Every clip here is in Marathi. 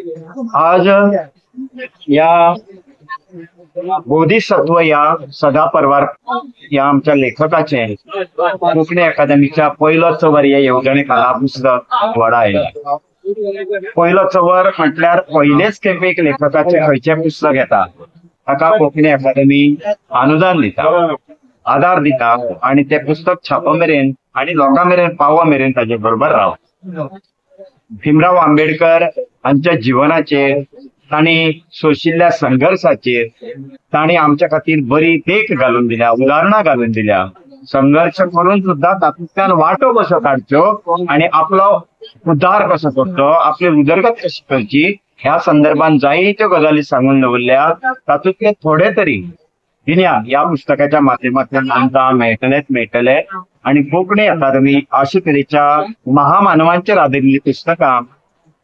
आज या बोधिसत्व या सदा परवार या आमच्या लेखकाचे कोंकणी अकादमीच्या पहिलो चवर या येवजणेक हांगा पुस्तक व्हडा आयला। पहिलो चवर म्हटल्यार पहिलेच खेपेक लेखकाचे खंयचे पुस्तक येता ताका कोंकणी अकादमी अनुदान दिता, आधार दिता आणि ते पुस्तक छापा मेरेन आणि लोकां मेरेन पावो मेरेन ताजे बरोबर राव। भीमराव आंबेडकर हांच्या जिवनाचेर, तांणी सोशिल्ल्या संघर्षाचेर तांणी आमच्या खातीर बरी देख घालून दिल्या, उदाहरणां घालून दिल्या। संघर्ष करून सुद्धा तातूंतल्यान वाटो कसो काडच्यो आणि आपलो उद्धार कसो करचो, आपली उदरगत कशी करची ह्या संदर्भात जायत्यो गजाली सांगून दवरल्या। तातूंतले थोडे तरी गिन्यान या पुस्तकाच्या माध्यमांतल्यान आमकां मेळटले आणि कोंकणी अकादमी अशे तरेच्या महामानवांचेर आदारिल्ली पुस्तकां,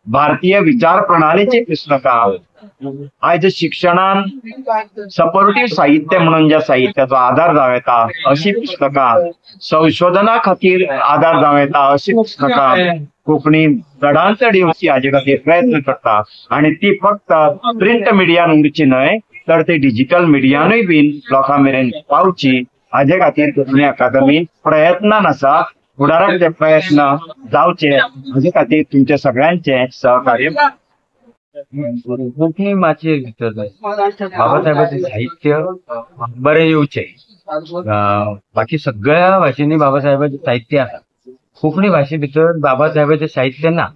भारतीय विचार प्रणालीची पुस्तकां आयज शिक्षणान सपोर्टिव्ह साहित्य म्हणून ज्या साहित्याचो आधार जावं येता अशी पुस्तकां, संशोधना खातीर आधार जावं येता अशी पुस्तकां कोंकणी चडांत चड येवची हाजे खातीर प्रयत्न करता आणि ती फक्त प्रिंट मिडियान उरची न्हय तर ती डिजिटल मिडियानूय बीन लोकां मेरेन पावची हाजे खातीर कोंकणी अकादमी प्रयत्नान आसा। फुडाराक ते प्रयत्न जावचे हाजे खातीर तुमचे सगळ्यांचे सहकार्य। कोंकणी भाशे भितर बाबासाहेबांचे साहित्य बरें येवचे, बाकी सगळ्या भाशेनी बाबासाहेबांचे साहित्य आसा, कोंकणी भाशे भितर बाबासाहेबांचे साहित्य ना।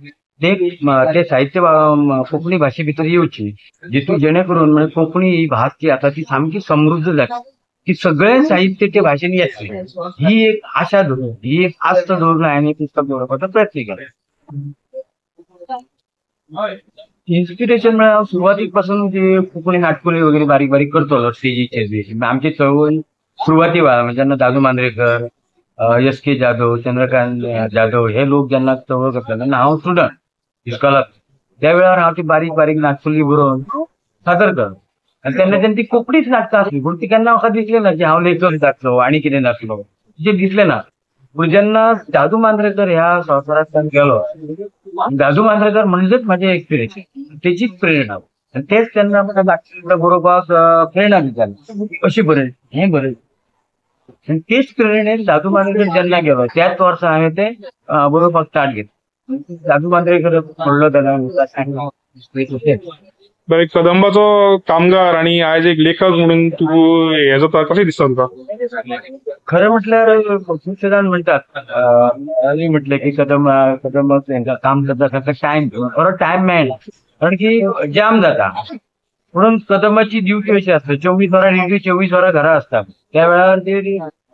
ते साहित्य कोंकणी भाशे भितर येवची जितून जेणे करून म्हणजे कोंकणी ही भास जी आसा ती सामकी समृद्ध जाता, की सगळे साहित्य ते भाशेन येतले ही एक आशा धरून, ही एक आस्त धरून हांवें पुस्तक बरोवपाचो प्रयत्न केला। इन्स्पिरेशन म्हळ्यार सुरवातीक पासून जे कोंकणी नाटकुली वगैरे बारीक बारीक करतलो स्टेजीचेर बी। आमची चळवळ सुरवाती वेळार म्हणजे जेन्ना दादू मांद्रेकर, एस.के. जाधव, चंद्रकांत जाधव हे लोक जेन्ना चळवळ करताले तेन्ना हांव स्टुडंट इस्कॉलाक, त्या वेळार हांव ती बारीक बारीक नाटकुली बरोवन सादर करता आणि तेन्ना ती कोंकणीच नाटकां आसली, पूण ती केन्ना म्हाका दिसलें ना की हांव लेखक जातलो आनी कितें जातलो, तें दिसलें ना। पूण जेन्ना दादू मांद्रेकर ह्या संवसारांतल्यान गेलो, दादू मांद्रेकर म्हणजेच म्हाजें एक्सपिरेशन, तेचीच प्रेरणा आनी तेच तेन्ना म्हाका नाटकां बरोवपाक प्रेरणा दिताली, अशी बरय हें बरय। आणि तेच प्रेरणेन दादू मांद्रेकर जेन्ना गेलो त्याच वर्सा हांवें तें बरोवपाक स्टार्ट केलें। दादू मांद्रेकर म्हणलो तेन्ना बरं, एक कदंबाचो कामगार आणि आज एक लेखक म्हणून तू हे जाता कशें दिसता तुका? खरें म्हटल्यार खूब जाण म्हणटात म्हटलें की कदंब काम करता ताका टायम मेळना, कारण की जाम जाता। म्हणून कदंबाची ड्युटी अशी आसता 24 वरां ड्युटी, 24 वरां घरा आसता, त्या वेळार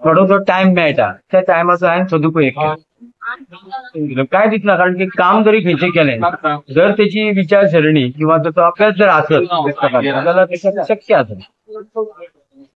थोडो टायम मेळटा, त्या टायमाचो हांवें सदुपयोग केलो। काय दिसना, कारण की काम जरी खंयचें केलें जर तेची विचारसरणी किंवा ताचो अभ्यास जर आसत जाल्यार तें शक्य आसा।